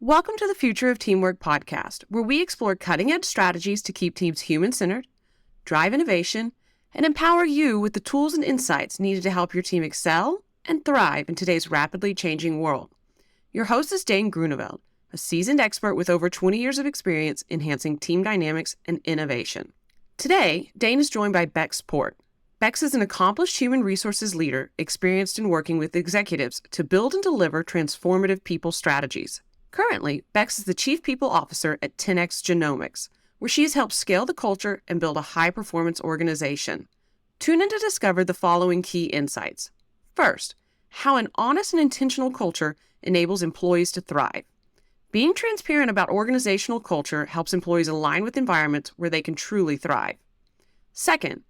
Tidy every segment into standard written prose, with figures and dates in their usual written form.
Welcome to the Future of Teamwork podcast, where we explore cutting-edge strategies to keep teams human-centered, drive innovation, and empower you with the tools and insights needed to help your team excel and thrive in today's rapidly changing world. Your host is Dane, a seasoned expert with over 20 years of experience enhancing team dynamics and innovation. Today, Dane is joined by Becks Port. Becks is an accomplished human resources leader experienced in working with executives to build and deliver transformative people strategies. Currently, Becks is the Chief People Officer at 10x Genomics, where she has helped scale the culture and build a high-performance organization. Tune in to discover the following key insights. First, how an honest and intentional culture enables employees to thrive. Being transparent about organizational culture helps employees align with environments where they can truly thrive. Second,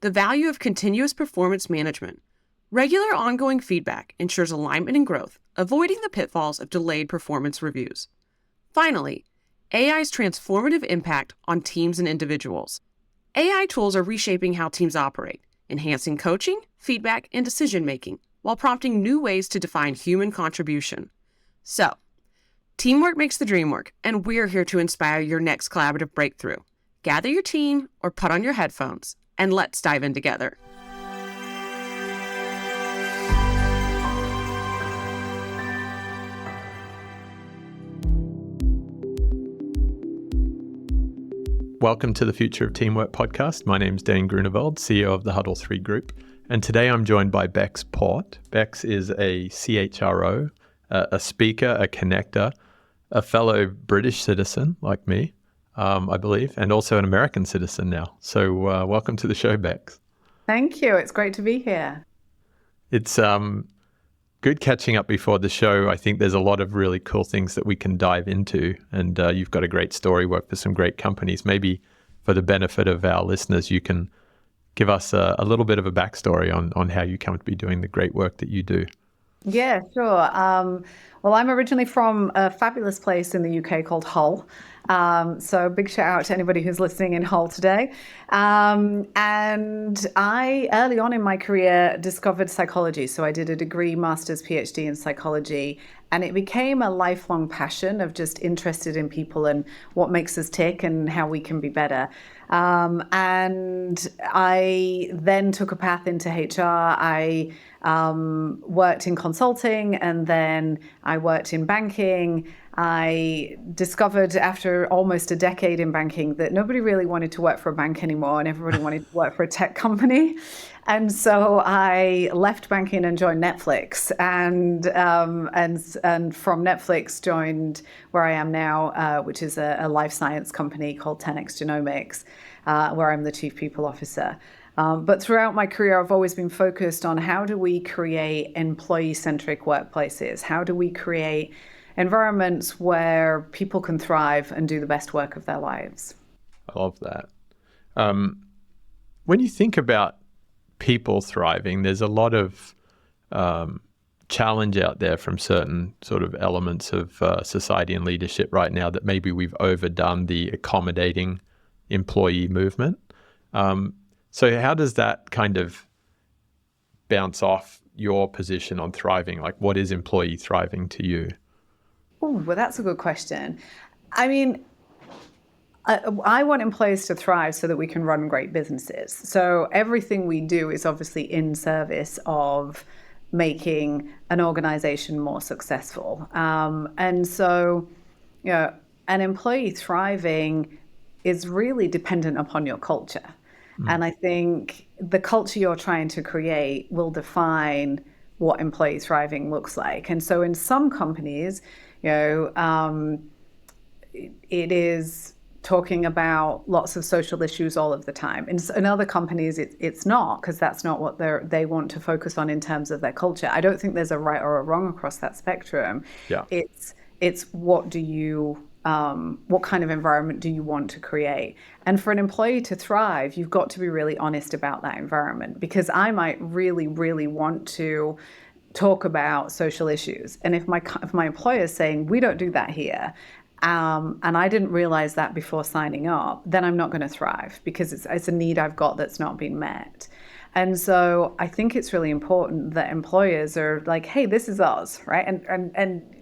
the value of continuous performance management. Regular ongoing feedback ensures alignment and growth, avoiding the pitfalls of delayed performance reviews. Finally, AI's transformative impact on teams and individuals. AI tools are reshaping how teams operate, enhancing coaching, feedback, and decision-making, while prompting new ways to define human contribution. So, teamwork makes the dream work, and we're here to inspire your next collaborative breakthrough. Gather your team or put on your headphones, and let's dive in together. Welcome to the Future of Teamwork podcast. My name is Dane, CEO of the Huddle 3 Group, and today I'm joined by Becks Port. Becks is a CHRO, a speaker, a connector, a fellow British citizen like me, I believe, and also an American citizen now. So welcome to the show, Becks. Thank you. It's great to be here. It's good catching up before the show. I think there's a lot of really cool things that we can dive into, and you've got a great story, work for some great companies. Maybe for the benefit of our listeners, you can give us a little bit of a backstory on how you come to be doing the great work that you do. Yeah, sure. Well, I'm originally from a fabulous place in the UK called Hull. So big shout out to anybody who's listening in Hull today. And I, early on in my career, discovered psychology. So I did a degree, master's, PhD in psychology, and it became a lifelong passion of just interested in people and what makes us tick and how we can be better. And I then took a path into HR. I worked in consulting, and then I worked in banking. I discovered after almost a decade in banking that nobody really wanted to work for a bank anymore, and everybody wanted to work for a tech company. And so I left banking and joined Netflix, and from Netflix joined where I am now, which is a life science company called 10x Genomics, where I'm the Chief People Officer. But throughout my career, I've always been focused on how do we create employee-centric workplaces? How do we create environments where people can thrive and do the best work of their lives? I love that. When you think about people thriving, there's a lot of challenge out there from certain sort of elements of society and leadership right now that maybe we've overdone the accommodating employee movement. So how does that kind of bounce off your position on thriving? Like, what is employee thriving to you? Oh, well, that's a good question. I mean, I want employees to thrive so that we can run great businesses. So everything we do is obviously in service of making an organization more successful. And so, you know, an employee thriving is really dependent upon your culture. And I think the culture you're trying to create will define what employee thriving looks like. And so in some companies, it is talking about lots of social issues all of the time. In other companies, it's not, because that's not what they want to focus on in terms of their culture. I don't think there's a right or a wrong across that spectrum. Yeah. It's what do you what kind of environment do you want to create? And for an employee to thrive, you've got to be really honest about that environment, because I might really, really want to talk about social issues. And if my employer is saying, we don't do that here, and I didn't realize that before signing up, then I'm not going to thrive, because it's a need I've got that's not been met. And so I think it's really important that employers are like, hey, this is us, right? And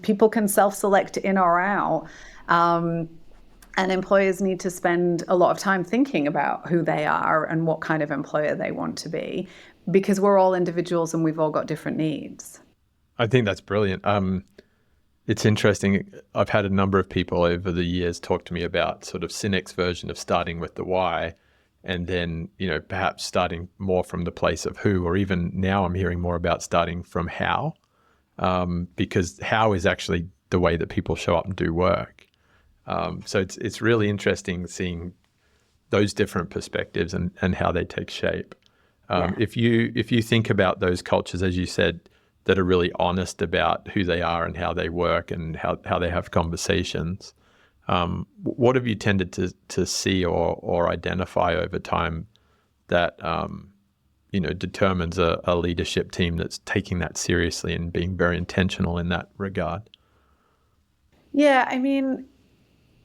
people can self-select in or out. And employers need to spend a lot of time thinking about who they are and what kind of employer they want to be, because we're all individuals and we've all got different needs. I think that's brilliant. It's interesting. I've had a number of people over the years talk to me about sort of Sinek's version of starting with the why, and then, perhaps starting more from the place of who, or even now I'm hearing more about starting from how, because how is actually the way that people show up and do work. So it's really interesting seeing those different perspectives and how they take shape. If you think about those cultures, as you said, that are really honest about who they are and how they work and how they have conversations, what have you tended to see or identify over time that determines a leadership team that's taking that seriously and being very intentional in that regard? Yeah, I mean,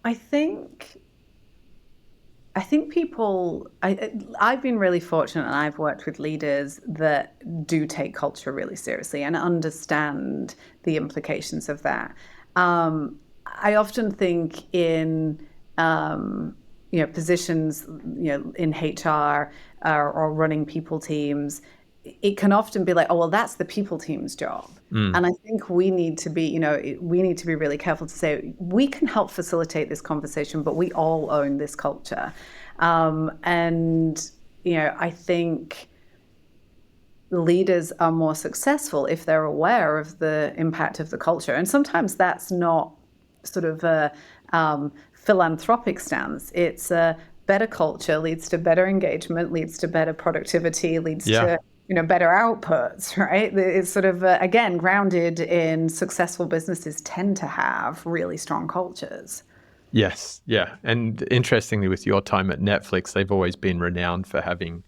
I think people, I've been really fortunate, and I've worked with leaders that do take culture really seriously and understand the implications of that. I often think in positions, in HR or running people teams, it can often be like, oh, well, that's the people team's job. And I think we need to be really careful to say, we can help facilitate this conversation, but we all own this culture. I think leaders are more successful if they're aware of the impact of the culture. And sometimes that's not sort of a philanthropic stance. It's a better culture leads to better engagement, leads to better productivity, leads to better outputs, right? It's sort of, again, grounded in successful businesses tend to have really strong cultures. Yes, yeah. And interestingly, with your time at Netflix, they've always been renowned for having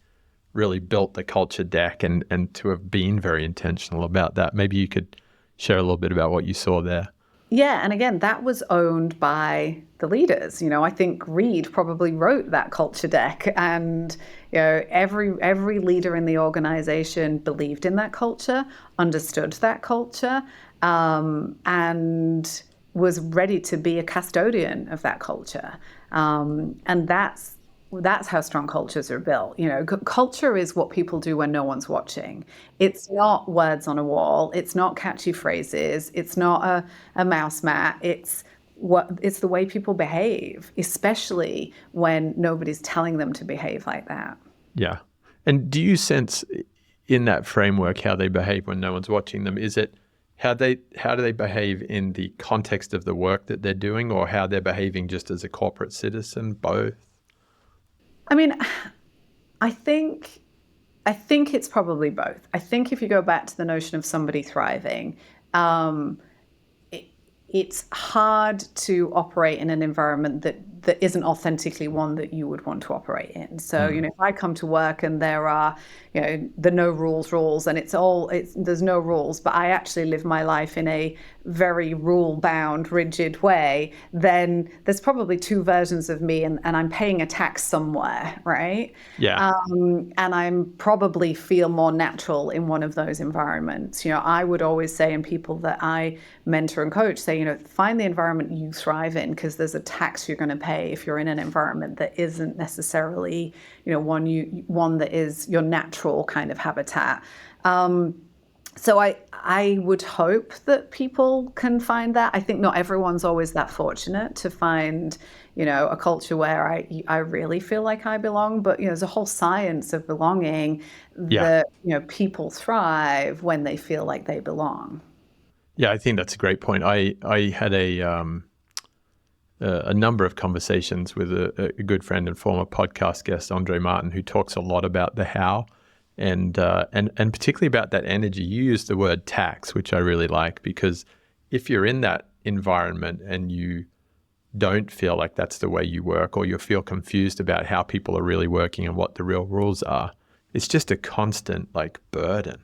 really built the culture deck and to have been very intentional about that. Maybe you could share a little bit about what you saw there. Yeah, and again, that was owned by the leaders. I think Reed probably wrote that culture deck, and every leader in the organization believed in that culture, understood that culture, and was ready to be a custodian of that culture. And that's how strong cultures are built. Culture is what people do when no one's watching. It's not words on a wall. It's not catchy phrases. It's not a mouse mat. It's the way people behave, especially when nobody's telling them to behave like that. Yeah. And do you sense in that framework how they behave when no one's watching them? Is it how do they behave in the context of the work that they're doing, or how they're behaving just as a corporate citizen? Both? I mean, I think it's probably both. I think if you go back to the notion of somebody thriving, it's hard to operate in an environment that isn't authentically one that you would want to operate in. So, if I come to work and there are, the no rules, and there's no rules, but I actually live my life in a very rule-bound, rigid way, then there's probably two versions of me, and I'm paying a tax somewhere, right? Yeah. And I'm probably feel more natural in one of those environments. I would always say, in people that I mentor and coach, say, find the environment you thrive in, because there's a tax you're going to pay if you're in an environment that isn't necessarily, one that is your natural kind of habitat. So I would hope that people can find that. I think not everyone's always that fortunate to find, a culture where I really feel like I belong. But, there's a whole science of belonging that, people thrive when they feel like they belong. Yeah, I think that's a great point. I had a number of conversations with a good friend and former podcast guest, Andre Martin, who talks a lot about the how. And particularly about that energy. You used the word tax, which I really like, because if you're in that environment and you don't feel like that's the way you work, or you feel confused about how people are really working and what the real rules are, it's just a constant burden.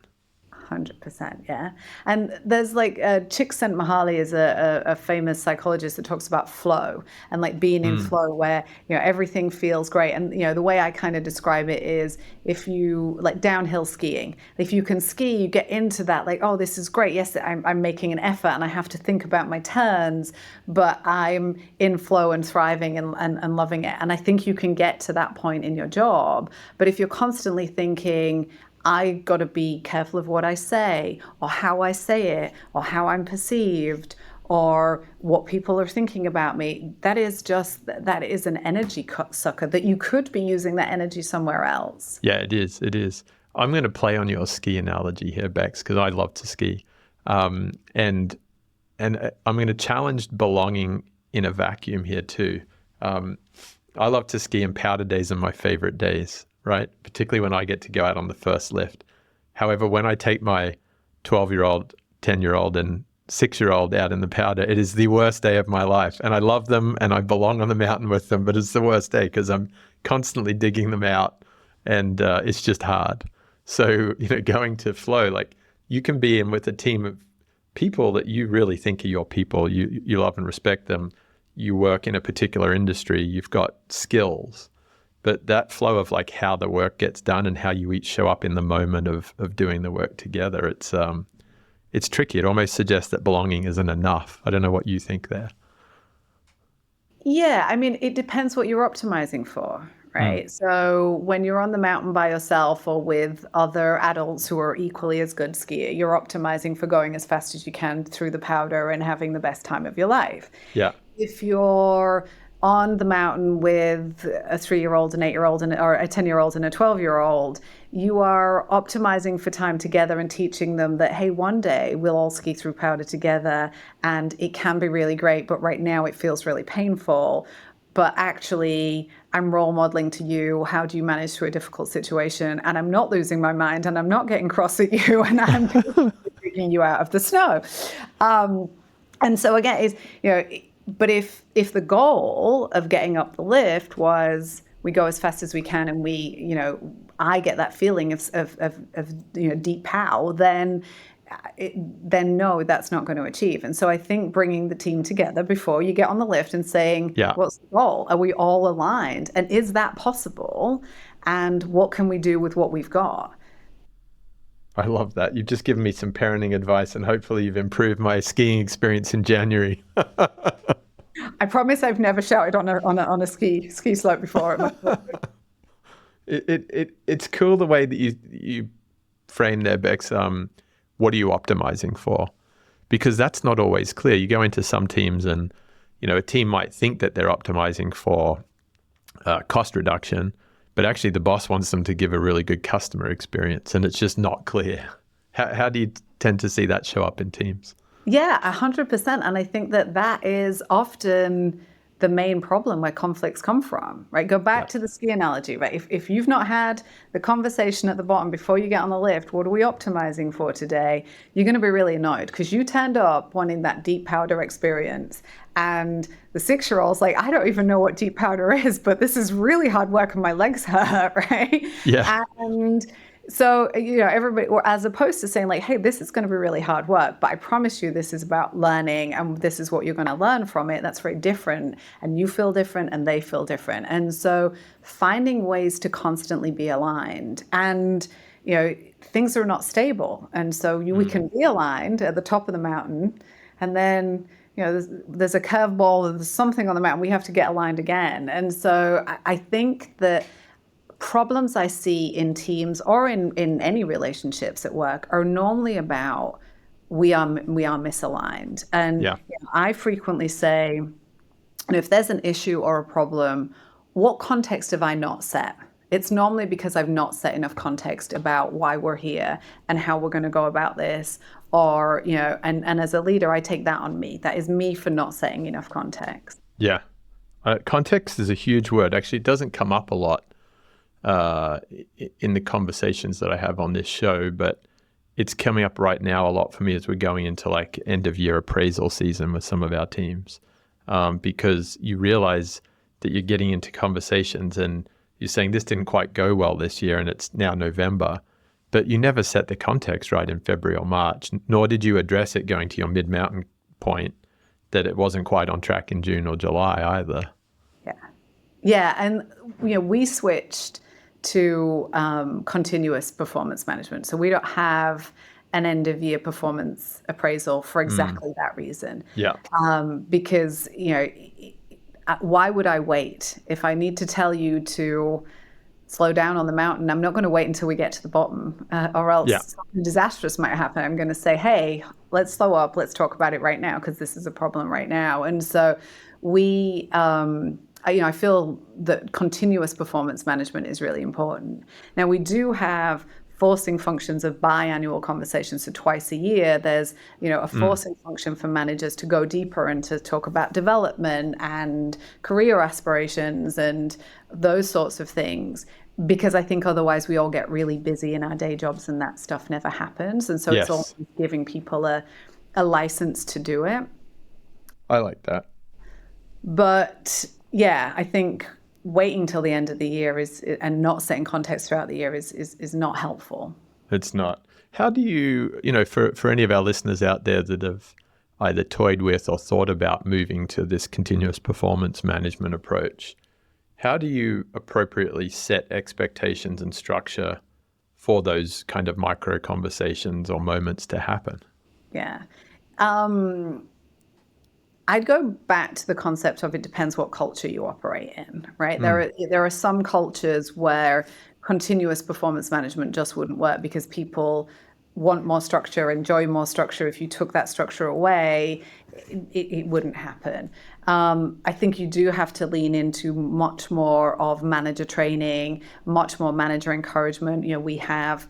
100%, yeah. And there's like Csikszentmihalyi is a famous psychologist that talks about flow and like being in flow where, everything feels great. And, the way I kind of describe it is if you like downhill skiing, if you can ski, you get into that like, oh, this is great. Yes, I'm making an effort and I have to think about my turns, but I'm in flow and thriving and loving it. And I think you can get to that point in your job. But if you're constantly thinking, I got to be careful of what I say or how I say it or how I'm perceived or what people are thinking about me, that is an energy sucker that you could be using that energy somewhere else. Yeah, it is. It is. I'm going to play on your ski analogy here, Bex, because I love to ski. And I'm going to challenge belonging in a vacuum here too. I love to ski, and powder days are my favorite days, right? Particularly when I get to go out on the first lift. However, when I take my 12-year-old, 10-year-old, and 6-year-old out in the powder, it is the worst day of my life. And I love them and I belong on the mountain with them, but it's the worst day because I'm constantly digging them out and it's just hard. So, going to flow, like you can be in with a team of people that you really think are your people. You love and respect them. You work in a particular industry. You've got skills. But that flow of like how the work gets done and how you each show up in the moment of doing the work together, it's tricky. It almost suggests that belonging isn't enough. I don't know what you think there. Yeah, I mean, it depends what you're optimizing for, right? So when you're on the mountain by yourself or with other adults who are equally as good skier, you're optimizing for going as fast as you can through the powder and having the best time of your life. Yeah. If you're on the mountain with a 3-year-old, an 8-year-old, or a 10-year-old and a 12-year-old, you are optimizing for time together and teaching them that, hey, one day we'll all ski through powder together and it can be really great, but right now it feels really painful. But actually, I'm role modeling to you. How do you manage through a difficult situation? And I'm not losing my mind and I'm not getting cross at you and I'm digging you out of the snow. And so again, but if the goal of getting up the lift was we go as fast as we can and I get that feeling of deep pow, then no, that's not going to achieve. And so I think bringing the team together before you get on the lift and saying, what's the goal? Are we all aligned? And is that possible? And what can we do with what we've got? I love that. You've just given me some parenting advice and hopefully you've improved my skiing experience in January. I promise I've never shouted on a ski slope before. It's cool the way that you frame there, Bex. What are you optimizing for? Because that's not always clear. You go into some teams and, a team might think that they're optimizing for cost reduction, but actually the boss wants them to give a really good customer experience and it's just not clear. How do you tend to see that show up in teams? Yeah, 100%. And I think that is often the main problem where conflicts come from, right? Go back to the ski analogy, right? If you've not had the conversation at the bottom before you get on the lift, what are we optimizing for today? You're going to be really annoyed because you turned up wanting that deep powder experience. And the 6-year-old's like, I don't even know what deep powder is, but this is really hard work and my legs hurt, right? Yeah. And so, everybody, or as opposed to saying like, hey, this is going to be really hard work, but I promise you this is about learning and this is what you're going to learn from it. That's very different. And you feel different and they feel different. And so finding ways to constantly be aligned and, things are not stable. And so we can be aligned at the top of the mountain and then, there's a curveball, there's something on the mountain, we have to get aligned again. And so I think that problems I see in teams or in any relationships at work are normally about we are misaligned. And I frequently say, if there's an issue or a problem, what context have I not set? It's normally because I've not set enough context about why we're here and how we're going to go about this. Or, and as a leader, I take that on me. That is me for not setting enough context. Yeah. Context is a huge word. Actually, it doesn't come up a lot in the conversations that I have on this show, but it's coming up right now a lot for me as we're going into like end of year appraisal season with some of our teams, because you realize that you're getting into conversations and you're saying this didn't quite go well this year and it's now November. but you never set the context right in February or March, nor did you address it going to your mid-mountain point that it wasn't quite on track in June or July either. Yeah, and we switched to continuous performance management. So we don't have an end of year performance appraisal for exactly that reason. Yeah. Because, why would I wait? If I need to tell you to slow down on the mountain, I'm not going to wait until we get to the bottom, or else something disastrous might happen. I'm going to say, hey, let's slow up. Let's talk about it right now because this is a problem right now. And so we, I feel that continuous performance management is really important. Now, we do have forcing functions of biannual conversations. So twice a year, there's, a forcing function for managers to go deeper and to talk about development and career aspirations and those sorts of things. Because I think otherwise we all get really busy in our day jobs and that stuff never happens. And so it's all giving people a license to do it. I like that. But yeah, I think waiting till the end of the year and not setting context throughout the year is not helpful. It's not. How do you, for any of our listeners out there that have either toyed with or thought about moving to this continuous performance management approach, how do you appropriately set expectations and structure for those kind of micro conversations or moments to happen? Yeah. I'd go back to the concept of it depends what culture you operate in, right? There are some cultures where continuous performance management just wouldn't work because people want more structure, enjoy more structure. If you took that structure away, it wouldn't happen. I think you do have to lean into much more of manager training, much more manager encouragement. We have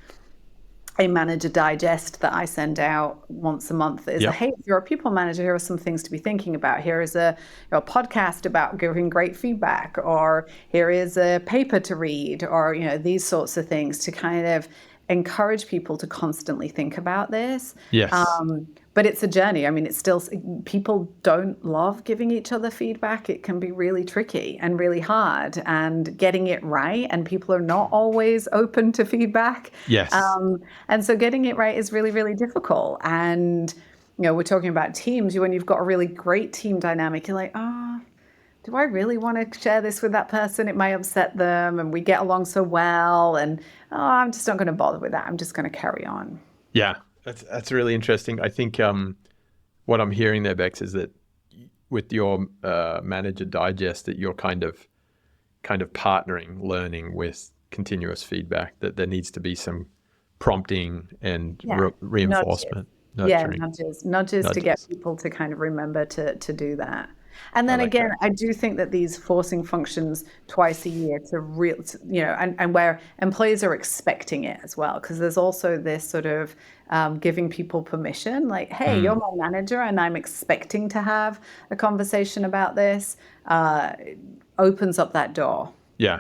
a manager digest that I send out once a month that is, hey, if you're a people manager, here are some things to be thinking about. Here is a podcast about giving great feedback, or here is a paper to read, or, these sorts of things to kind of encourage people to constantly think about this. Yes. But it's a journey. I mean, it's still, people don't love giving each other feedback. It can be really tricky and really hard, and getting it right. And people are not always open to feedback. Yes. And so getting it right is really, really difficult. And, we're talking about teams. When you've got a really great team dynamic, you're like, do I really want to share this with that person? It might upset them, and we get along so well. And, I'm just not going to bother with that. I'm just going to carry on. Yeah. That's really interesting. I think what I'm hearing there, Becks, is that with your manager digest, that you're kind of partnering, learning with continuous feedback, that there needs to be some prompting and reinforcement. Nudges. Nudges to get people to kind of remember to do that. And then again, I do think that these forcing functions twice a year and where employees are expecting it as well, because there's also this sort of giving people permission, like, hey, you're my manager and I'm expecting to have a conversation about this, opens up that door. Yeah.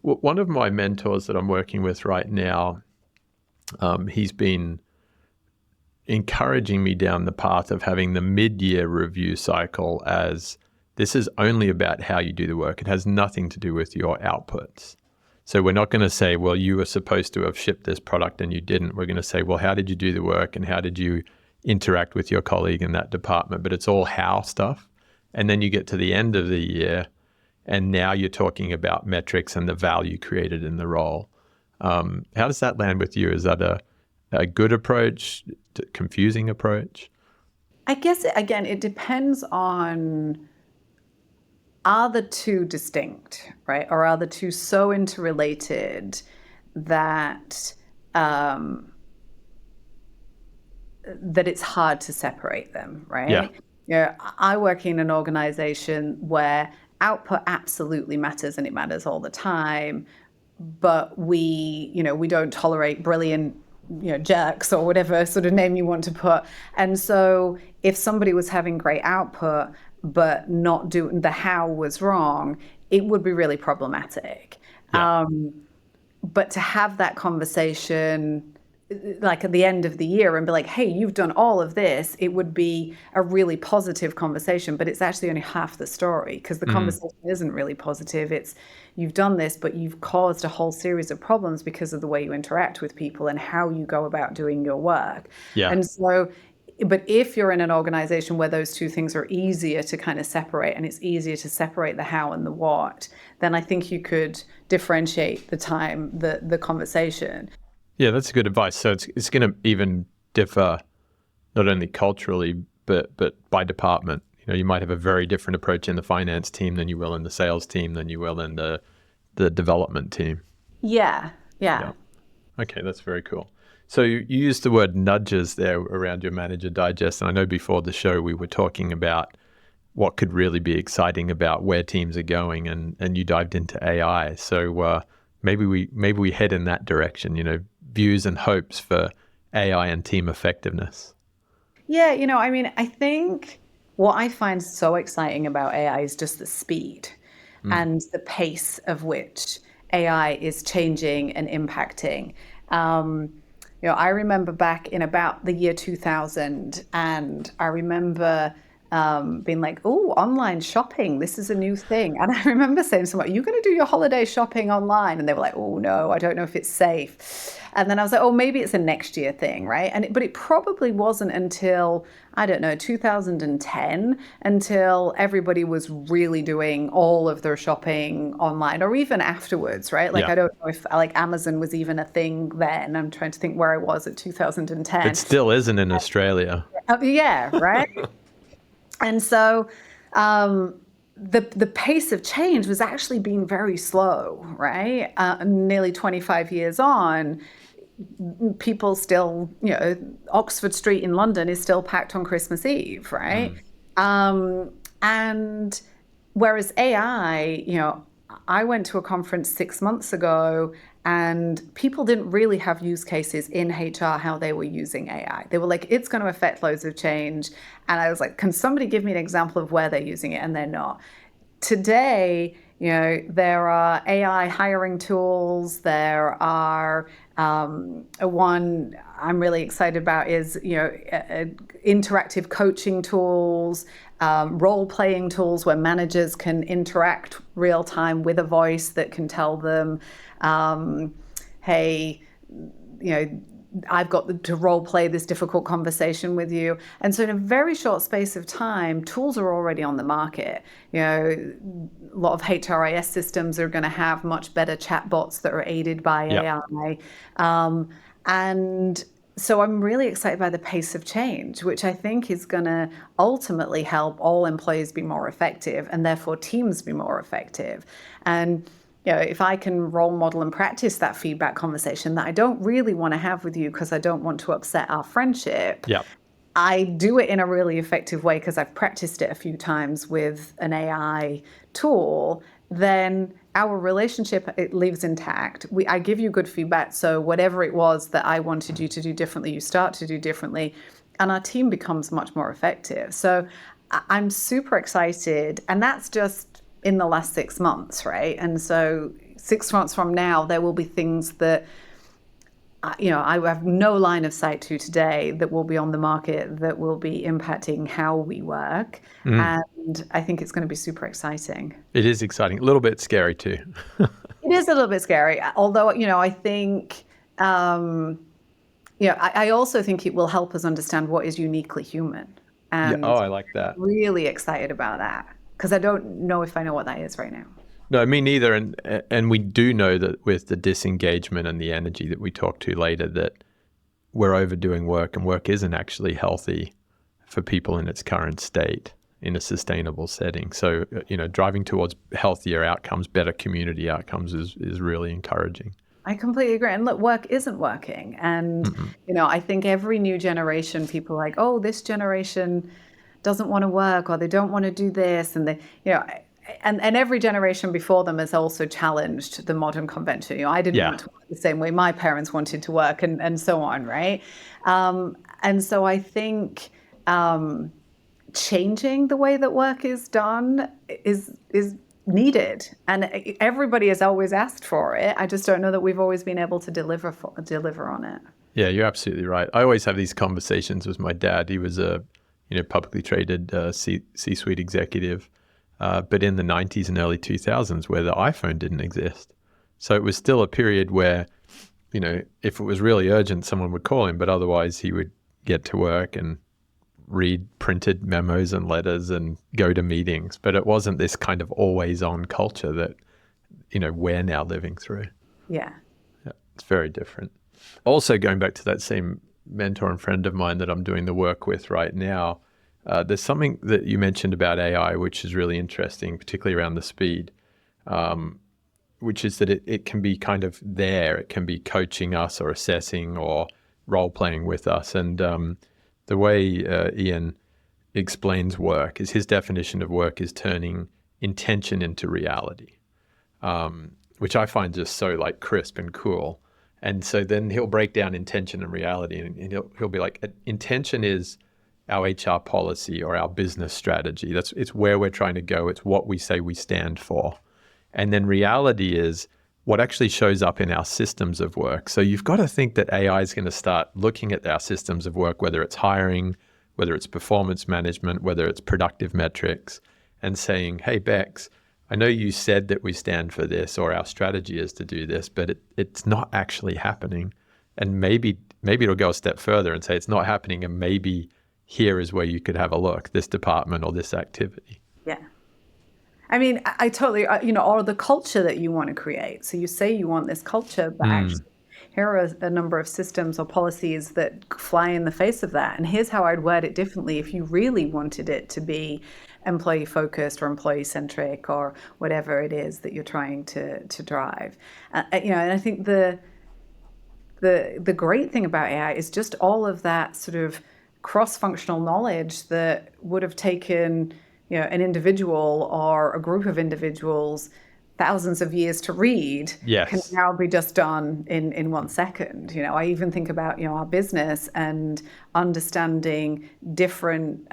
Well, one of my mentors that I'm working with right now, he's been encouraging me down the path of having the mid-year review cycle as this is only about how you do the work. It has nothing to do with your outputs. So we're not going to say, well, you were supposed to have shipped this product and you didn't. We're going to say, well, how did you do the work and how did you interact with your colleague in that department? But it's all how stuff. And then you get to the end of the year and now you're talking about metrics and the value created in the role. How does that land with you? Is that a good approach, confusing approach? I guess, again, it depends on, are the two distinct, right? Or are the two so interrelated that that it's hard to separate them, right? Yeah. I work in an organization where output absolutely matters and it matters all the time, but we don't tolerate brilliant jerks or whatever sort of name you want to put. And so if somebody was having great output, but not doing the how was wrong, it would be really problematic. Yeah. But to have that conversation like at the end of the year and be like, hey, you've done all of this, it would be a really positive conversation, but it's actually only half the story, because the conversation isn't really positive. It's, you've done this, but you've caused a whole series of problems because of the way you interact with people and how you go about doing your work. Yeah. And so, but if you're in an organization where those two things are easier to kind of separate, and it's easier to separate the how and the what, then I think you could differentiate the conversation. Yeah, that's good advice. So it's going to even differ not only culturally, but by department. You might have a very different approach in the finance team than you will in the sales team than you will in the development team. Yeah. Okay, that's very cool. So you used the word nudges there around your Manager Digest, and I know before the show we were talking about what could really be exciting about where teams are going, and you dived into AI. So maybe we head in that direction. Views and hopes for AI and team effectiveness. Yeah, I mean, I think what I find so exciting about AI is just the speed and the pace of which AI is changing and impacting. I remember back in about the year 2000, and I remember being like, oh, online shopping, this is a new thing. And I remember saying to someone, are you going to do your holiday shopping online? And they were like, oh, no, I don't know if it's safe. And then I was like, oh, maybe it's a next year thing, right? But it probably wasn't until, I don't know, 2010, until everybody was really doing all of their shopping online, or even afterwards, right? Like, Yeah. I don't know if like Amazon was even a thing then. I'm trying to think where I was at 2010. It still isn't in Australia. Yeah, right? And so the pace of change was actually being very slow, right? Nearly 25 years on, people still, Oxford Street in London is still packed on Christmas Eve, right? And whereas AI, I went to a conference 6 months ago, and people didn't really have use cases in HR how they were using AI. They were like, it's going to affect loads of change. And I was like, can somebody give me an example of where they're using it? And they're not. Today, there are AI hiring tools. There are one I'm really excited about is, interactive coaching tools, role-playing tools where managers can interact real time with a voice that can tell them, hey, I've got to role play this difficult conversation with you. And so in a very short space of time, tools are already on the market. A lot of HRIS systems are going to have much better chatbots that are aided by AI. And so I'm really excited by the pace of change, which I think is going to ultimately help all employees be more effective, and therefore teams be more effective. And if I can role model and practice that feedback conversation that I don't really want to have with you because I don't want to upset our friendship, I do it in a really effective way because I've practiced it a few times with an AI tool, then our relationship, it lives intact. I give you good feedback, so whatever it was that I wanted you to do differently, you start to do differently, and our team becomes much more effective. So I'm super excited, and that's just in the last 6 months, right? And so 6 months from now, there will be things that, I have no line of sight to today that will be on the market that will be impacting how we work. And I think it's going to be super exciting. It is exciting. A little bit scary too. It is a little bit scary. Although, I think, I also think it will help us understand what is uniquely human. And I like that. Really excited about that, because I don't know if I know what that is right now. No, me neither. And we do know that with the disengagement and the energy that we talk to later, that we're overdoing work, and work isn't actually healthy for people in its current state in a sustainable setting. So, driving towards healthier outcomes, better community outcomes is really encouraging. I completely agree. And look, work isn't working. And, I think every new generation, people are like, oh, this generation doesn't want to work, or they don't want to do this. And and every generation before them has also challenged the modern convention. I didn't want to work the same way my parents wanted to work, and so on, right? And so I think changing the way that work is done is needed, and everybody has always asked for it. I just don't know that we've always been able to deliver on it. Yeah, you're absolutely right. I always have these conversations with my dad. He was a publicly traded C-suite executive, but in the 90s and early 2000s where the iPhone didn't exist. So it was still a period where, if it was really urgent, someone would call him, but otherwise he would get to work and read printed memos and letters and go to meetings. But it wasn't this kind of always on culture that, we're now living through. Yeah. It's very different. Also, going back to that same mentor and friend of mine that I'm doing the work with right now, there's something that you mentioned about AI, which is really interesting, particularly around the speed, which is that it can be kind of there. It can be coaching us or assessing or role-playing with us. And the way Ian explains work is his definition of work is turning intention into reality, which I find just so like crisp and cool. And so then he'll break down intention and reality, and he'll be like, intention is our HR policy or our business strategy. It's where we're trying to go. It's what we say we stand for. And then reality is what actually shows up in our systems of work. So you've got to think that AI is going to start looking at our systems of work, whether it's hiring, whether it's performance management, whether it's productive metrics, and saying, hey, Becks, I know you said that we stand for this or our strategy is to do this, but it's not actually happening. And maybe it'll go a step further and say it's not happening, and maybe here is where you could have a look, this department or this activity. Yeah. I mean, I totally, or the culture that you want to create. So you say you want this culture, but actually here are a number of systems or policies that fly in the face of that. And here's how I'd word it differently if you really wanted it to be employee focused or employee centric or whatever it is that you're trying to drive. And I think the great thing about AI is just all of that sort of cross-functional knowledge that would have taken an individual or a group of individuals thousands of years to read can now be just done in 1 second. I even think about our business and understanding different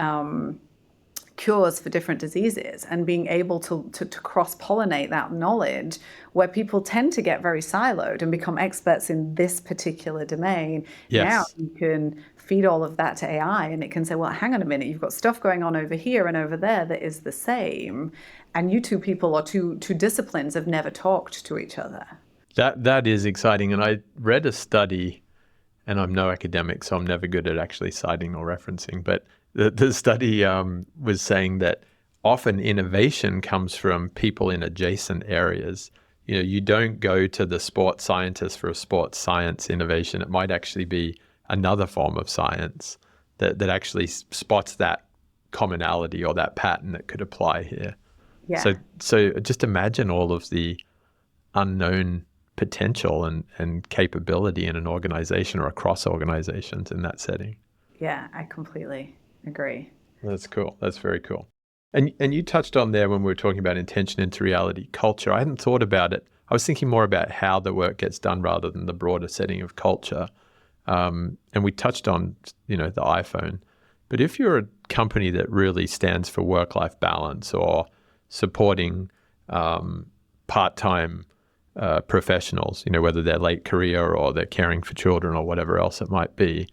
cures for different diseases and being able to cross-pollinate that knowledge where people tend to get very siloed and become experts in this particular domain. Now you can feed all of that to AI and it can say, well, hang on a minute, you've got stuff going on over here and over there that is the same. And you two people or two disciplines have never talked to each other. That is exciting. And I read a study, and I'm no academic, so I'm never good at actually citing or referencing, but the study was saying that often innovation comes from people in adjacent areas. You don't go to the sports scientist for a sports science innovation. It might actually be another form of science that actually spots that commonality or that pattern that could apply here. Yeah. So just imagine all of the unknown potential and capability in an organization or across organizations in that setting. Yeah, I completely agree. That's cool. That's very cool. And you touched on there when we were talking about intention into reality, culture. I hadn't thought about it. I was thinking more about how the work gets done rather than the broader setting of culture. And we touched on, the iPhone. But if you're a company that really stands for work-life balance or supporting part-time professionals, whether they're late career or they're caring for children or whatever else it might be,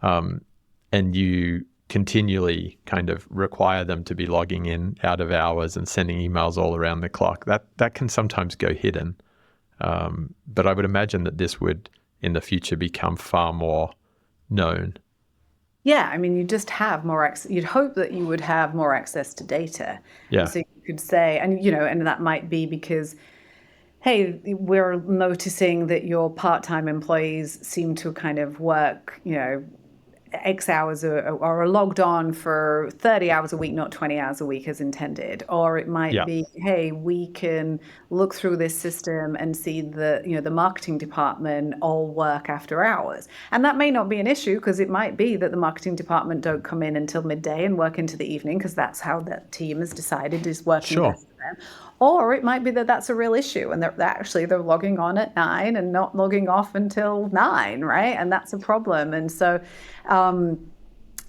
and you continually kind of require them to be logging in out of hours and sending emails all around the clock, that can sometimes go hidden. But I would imagine that this would, in the future, become far more known. Yeah, I mean, you just have more access. You'd hope that you would have more access to data. Yeah. So you could say, and that might be because, hey, we're noticing that your part-time employees seem to kind of work, X hours or are logged on for 30 hours a week, not 20 hours a week as intended. Or it might be, hey, we can look through this system and see the marketing department all work after hours. And that may not be an issue because it might be that the marketing department don't come in until midday and work into the evening because that's how that team has decided is working best for them. Or it might be that that's a real issue and they're logging on at 9 and not logging off until 9, right? And that's a problem. And so,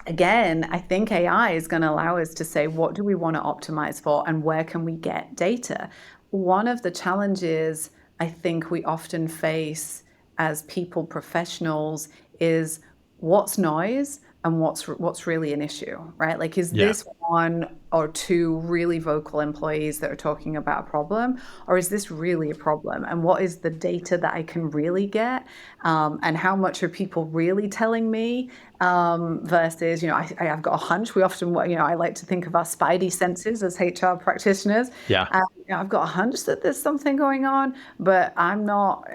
again, I think AI is going to allow us to say, what do we want to optimize for and where can we get data? One of the challenges I think we often face as people professionals is what's noise and what's really an issue, right? Like, is Yeah. this one or two really vocal employees that are talking about a problem, or is this really a problem? And what is the data that I can really get? And how much are people really telling me? Versus, I've got a hunch. We often, I like to think of our spidey senses as HR practitioners. Yeah. I've got a hunch that there's something going on, but I'm not,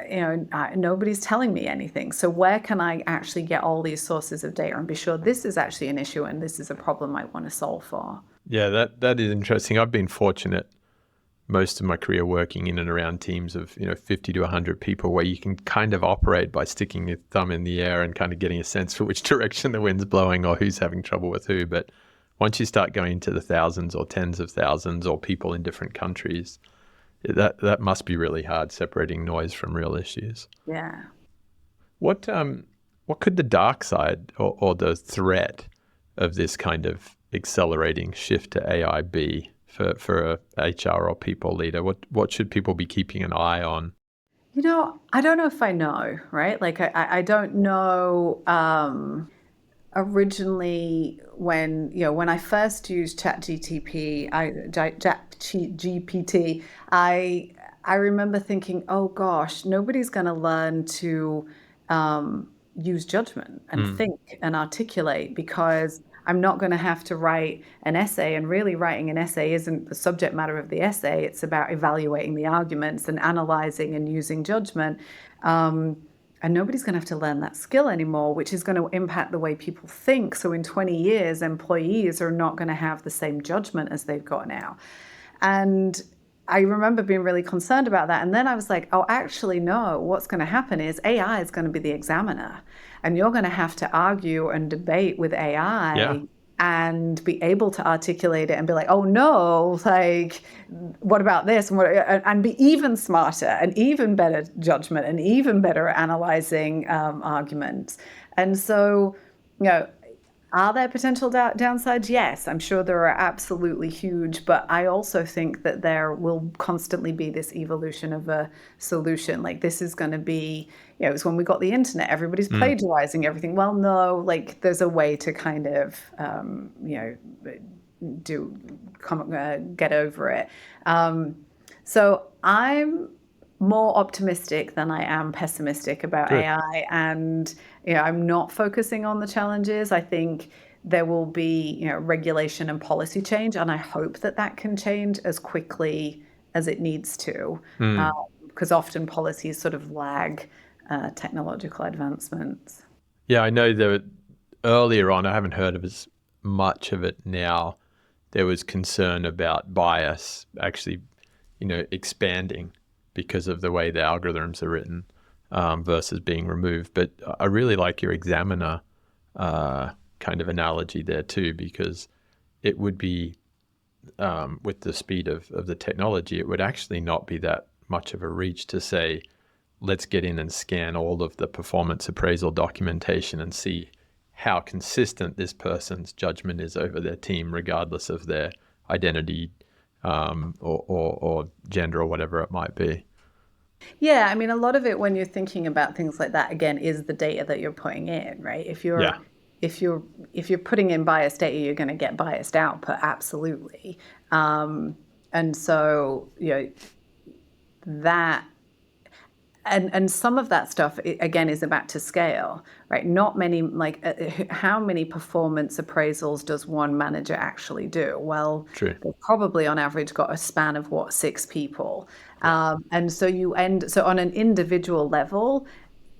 nobody's telling me anything. So where can I actually get all these sources of data and be sure this is actually an issue and this is a problem I want to solve for? Yeah, that is interesting. I've been fortunate most of my career working in and around teams of 50 to 100 people, where you can kind of operate by sticking your thumb in the air and kind of getting a sense for which direction the wind's blowing or who's having trouble with who. But once you start going into the thousands or tens of thousands or people in different countries, that must be really hard, separating noise from real issues. Yeah. What could the dark side or the threat of this kind of accelerating shift to AI be for a HR or people leader? What should people be keeping an eye on? I don't know if I know, right? Like, I don't know. Originally, when I first used ChatGPT, I remember thinking, oh gosh, nobody's going to learn to use judgment and think and articulate, because I'm not going to have to write an essay. And really, writing an essay isn't the subject matter of the essay. It's about evaluating the arguments and analyzing and using judgment. And nobody's going to have to learn that skill anymore, which is going to impact the way people think. So in 20 years, employees are not going to have the same judgment as they've got now. And I remember being really concerned about that. And then I was like, oh, actually, no, what's going to happen is AI is going to be the examiner. And you're going to have to argue and debate with AI and be able to articulate it and be like, oh, no, like, what about this? And be even smarter and even better judgment and even better at analyzing arguments. And so, are there potential downsides? Yes, I'm sure there are absolutely huge, but I also think that there will constantly be this evolution of a solution. Like, this is going to be, it's when we got the internet, everybody's plagiarizing everything. Well, no, like, there's a way to kind of, get over it. So I'm more optimistic than I am pessimistic about AI, and I'm not focusing on the challenges. I think there will be regulation and policy change, and I hope that can change as quickly as it needs to, because often policies sort of lag technological advancements. Yeah, I know that earlier on, I haven't heard of as much of it now. There was concern about bias actually, expanding because of the way the algorithms are written versus being removed. But I really like your examiner kind of analogy there too, because it would be, with the speed of the technology, it would actually not be that much of a reach to say, let's get in and scan all of the performance appraisal documentation and see how consistent this person's judgment is over their team, regardless of their identity or gender or whatever it might be. Yeah, I mean, a lot of it when you're thinking about things like that, again, is the data that you're putting in, right? If you're putting in biased data, you're going to get biased output, absolutely. And so that. And some of that stuff, again, is about to scale, right? Not many, how many performance appraisals does one manager actually do? Well, they've probably on average got a span of 6 people. And so so on an individual level,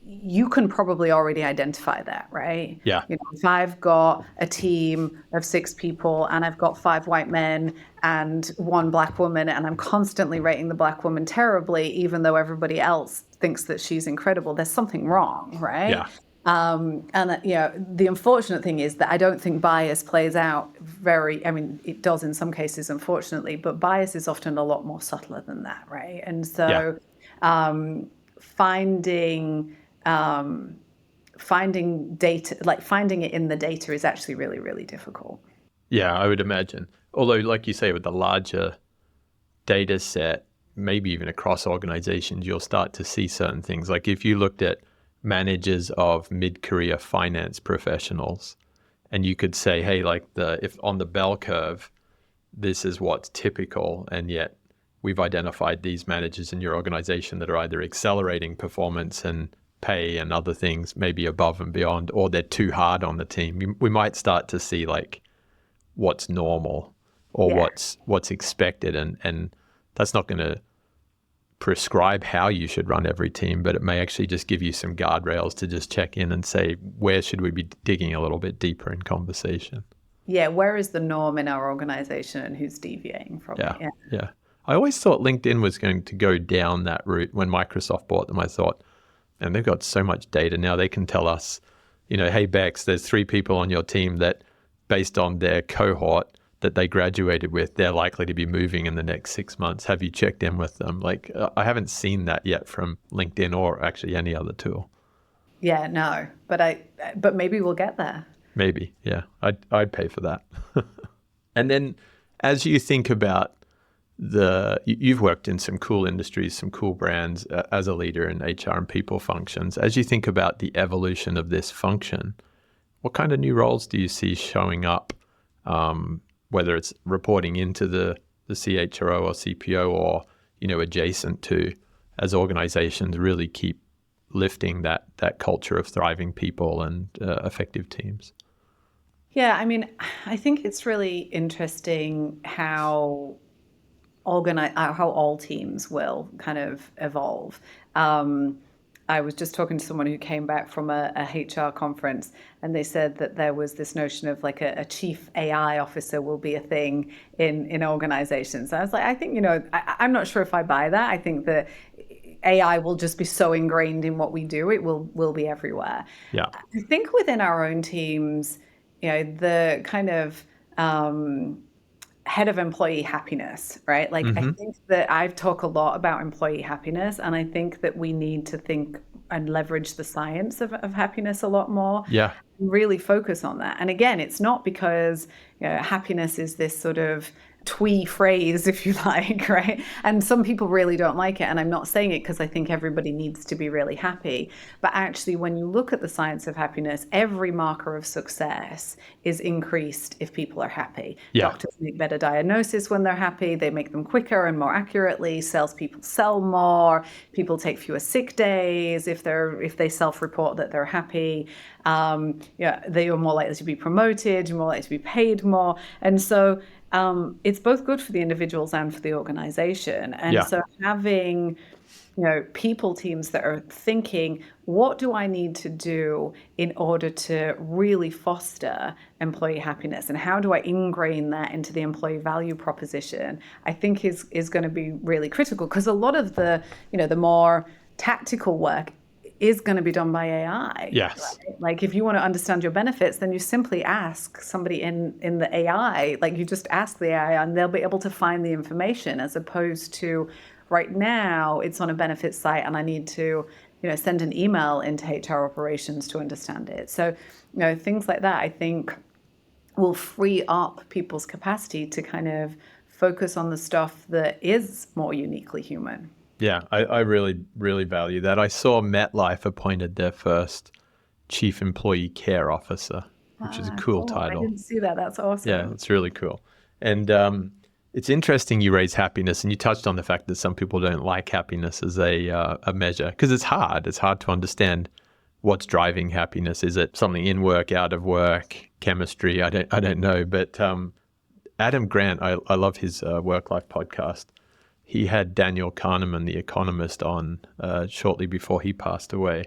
you can probably already identify that, right? Yeah. If I've got a team of 6 people and I've got 5 white men and 1 black woman, and I'm constantly rating the black woman terribly, even though everybody else thinks that she's incredible, there's something wrong, right? Yeah. The unfortunate thing is that I don't think bias plays out it does in some cases, unfortunately, but bias is often a lot more subtler than that, right? And so finding data, like finding it in the data, is actually really, really difficult. Yeah, I would imagine. Although, like you say, with the larger data set, maybe even across organizations, you'll start to see certain things. Like if you looked at managers of mid-career finance professionals, and you could say, hey, like if on the bell curve, this is what's typical, and yet we've identified these managers in your organization that are either accelerating performance and pay and other things, maybe above and beyond, or they're too hard on the team. We might start to see like what's normal or what's expected, and that's not going to prescribe how you should run every team, but it may actually just give you some guardrails to just check in and say, where should we be digging a little bit deeper in conversation? Yeah, where is the norm in our organization and who's deviating from it? Yeah. I always thought LinkedIn was going to go down that route. When Microsoft bought them, I thought, and they've got so much data now, they can tell us, hey, Becks, there's 3 people on your team that, based on their cohort that they graduated with, they're likely to be moving in the next 6 months. Have you checked in with them? Like, I haven't seen that yet from LinkedIn or actually any other tool. Yeah, no, but maybe we'll get there. Maybe, yeah. I'd pay for that. And then as you think about you've worked in some cool industries, some cool brands as a leader in HR and people functions. As you think about the evolution of this function, what kind of new roles do you see showing up, whether it's reporting into the CHRO or CPO or, adjacent to, as organizations really keep lifting that culture of thriving people and effective teams? Yeah, I mean, I think it's really interesting how all teams will kind of evolve. I was just talking to someone who came back from a HR conference, and they said that there was this notion of like a chief AI officer will be a thing in organizations. I was like, I think, I'm not sure if I buy that. I think that AI will just be so ingrained in what we do, it will be everywhere. Yeah. I think within our own teams, the kind of head of employee happiness, right? Like, I think that I've talked a lot about employee happiness, and I think that we need to think and leverage the science of happiness a lot more. Yeah. Really focus on that. And again, it's not because happiness is this sort of twee phrase, if you like, right? And some people really don't like it. And I'm not saying it because I think everybody needs to be really happy. But actually, when you look at the science of happiness, every marker of success is increased if people are happy. Yeah. Doctors make better diagnosis when they're happy. They make them quicker and more accurately. Salespeople sell more. People take fewer sick days if they self-report that they're happy. They are more likely to be promoted. You're more likely to be paid more. And so it's both good for the individuals and for the organization. And so having, people teams that are thinking, what do I need to do in order to really foster employee happiness? And how do I ingrain that into the employee value proposition? I think is going to be really critical, because a lot of the more tactical work is going to be done by AI. Yes. Right? Like, if you want to understand your benefits, then you simply ask somebody in the AI, like you just ask the AI and they'll be able to find the information, as opposed to right now it's on a benefits site and I need to, send an email into HR operations to understand it. So, things like that, I think, will free up people's capacity to kind of focus on the stuff that is more uniquely human. Yeah, I really, really value that. I saw MetLife appointed their first Chief Employee Care Officer, which is a cool title. I didn't see that. That's awesome. Yeah, it's really cool. And it's interesting you raise happiness, and you touched on the fact that some people don't like happiness as a measure, because it's hard. It's hard to understand what's driving happiness. Is it something in work, out of work, chemistry? I don't know. But Adam Grant, I love his Work-Life podcast. He had Daniel Kahneman, the economist, on shortly before he passed away.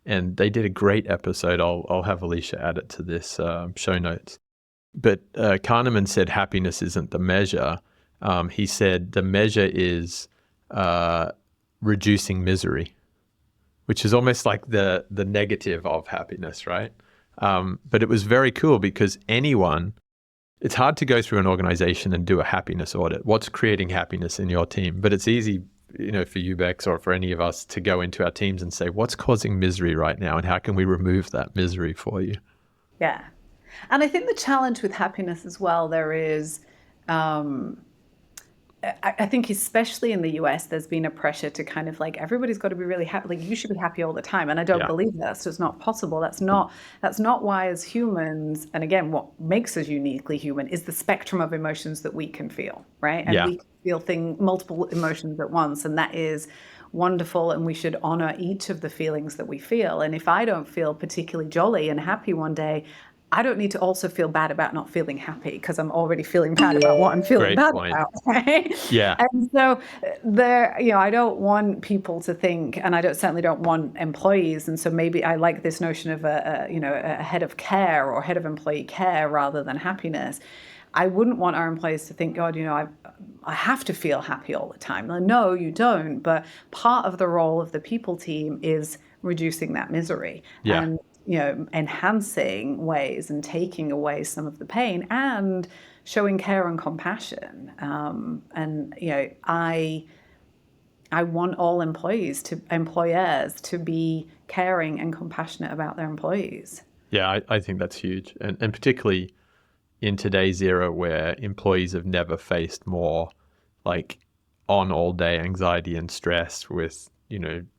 And they did a great episode. I'll have Alicia add it to this show notes. But Kahneman said happiness isn't the measure. He said the measure is reducing misery, which is almost like the negative of happiness, right? But it was very cool because it's hard to go through an organization and do a happiness audit. What's creating happiness in your team? But it's easy, for you, Becks, or for any of us to go into our teams and say, what's causing misery right now? And how can we remove that misery for you? Yeah. And I think the challenge with happiness as well, there is, I think especially in the US, there's been a pressure to kind of like, everybody's got to be really happy. Like, you should be happy all the time. And I don't believe that's just not possible. That's not why, as humans, and again, what makes us uniquely human is the spectrum of emotions that we can feel, right? And we can feel multiple emotions at once. And that is wonderful. And we should honor each of the feelings that we feel. And if I don't feel particularly jolly and happy one day, I don't need to also feel bad about not feeling happy, because I'm already feeling bad about what I'm feeling bad about, right? Yeah. And so I don't want people to think, and I certainly don't want employees. And so maybe I like this notion of a head of care or head of employee care rather than happiness. I wouldn't want our employees to think, God, I have to feel happy all the time. No, you don't. But part of the role of the people team is reducing that misery. Yeah. And enhancing ways and taking away some of the pain and showing care and compassion. I want all employers to be caring and compassionate about their employees. Yeah, I think that's huge. And particularly in today's era where employees have never faced more like on all day anxiety and stress with,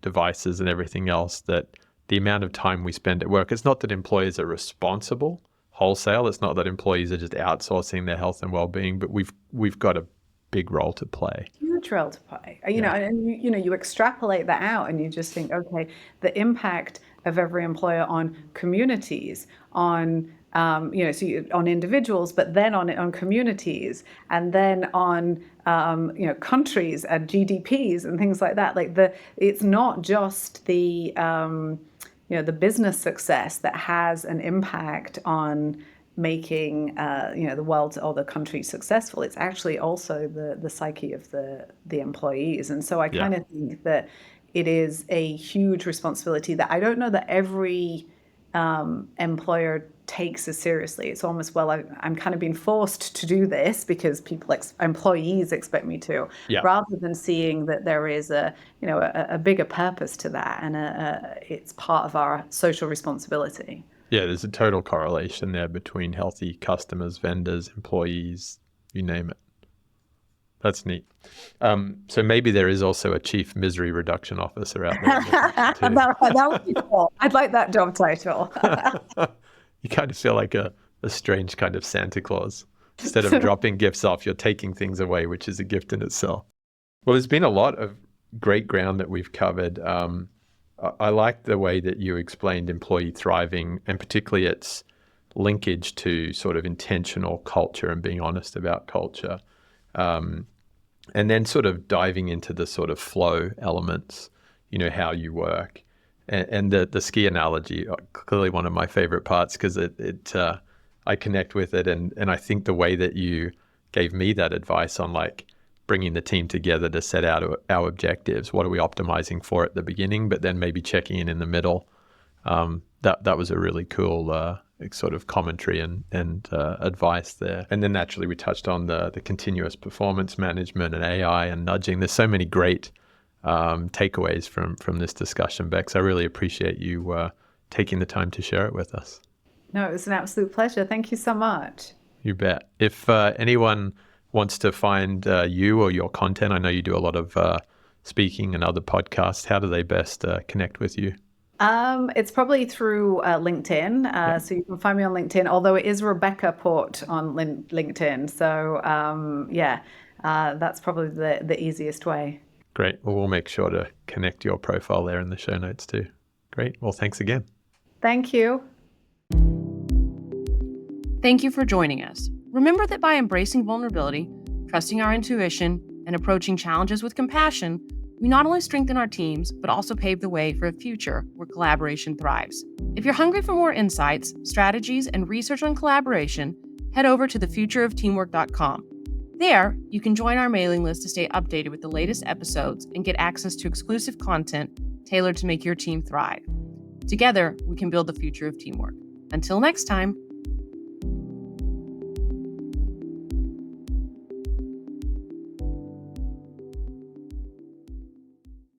devices and everything else, that the amount of time we spend at work, it's not that employers are responsible wholesale. It's not that employees are just outsourcing their health and well-being, but we've got a big role to play. Huge role to play. And you extrapolate that out and you just think, okay, the impact of every employer on communities, on on individuals, but then on communities, and then on countries and GDPs and things like that. It's not just the the business success that has an impact on making the world or the country successful. It's actually also the psyche of the employees. And so I kind of think that it is a huge responsibility that I don't know that every employer takes as seriously. It's almost, I'm kind of being forced to do this because employees expect me to, rather than seeing that there is a bigger purpose to that, and it's part of our social responsibility. Yeah, there's a total correlation there between healthy customers, vendors, employees, you name it. That's neat. So maybe there is also a chief misery reduction officer out there. That would be cool. I'd like that job title. You kind of feel like a strange kind of Santa Claus. Instead of dropping gifts off, you're taking things away, which is a gift in itself. Well, there's been a lot of great ground that we've covered. I like the way that you explained employee thriving, and particularly its linkage to sort of intentional culture and being honest about culture. And then sort of diving into the sort of flow elements, how you work. And the ski analogy, clearly one of my favorite parts, because I connect with it. And I think the way that you gave me that advice on like bringing the team together to set out our objectives, what are we optimizing for at the beginning, but then maybe checking in the middle. That was a really cool sort of commentary and advice there. And then naturally we touched on the continuous performance management and AI and nudging. There's so many great takeaways from this discussion, Becks. I really appreciate you taking the time to share it with us. No, it was an absolute pleasure. Thank you so much. You bet. If anyone wants to find you or your content, I know you do a lot of speaking and other podcasts, how do they best connect with you? It's probably through LinkedIn. So you can find me on LinkedIn, although it is Rebecca Port on LinkedIn. So that's probably the easiest way. Great. Well, we'll make sure to connect your profile there in the show notes too. Great. Well, thanks again. Thank you. Thank you for joining us. Remember that by embracing vulnerability, trusting our intuition, and approaching challenges with compassion, we not only strengthen our teams, but also pave the way for a future where collaboration thrives. If you're hungry for more insights, strategies, and research on collaboration, head over to thefutureofteamwork.com. There, you can join our mailing list to stay updated with the latest episodes and get access to exclusive content tailored to make your team thrive. Together, we can build the future of teamwork. Until next time.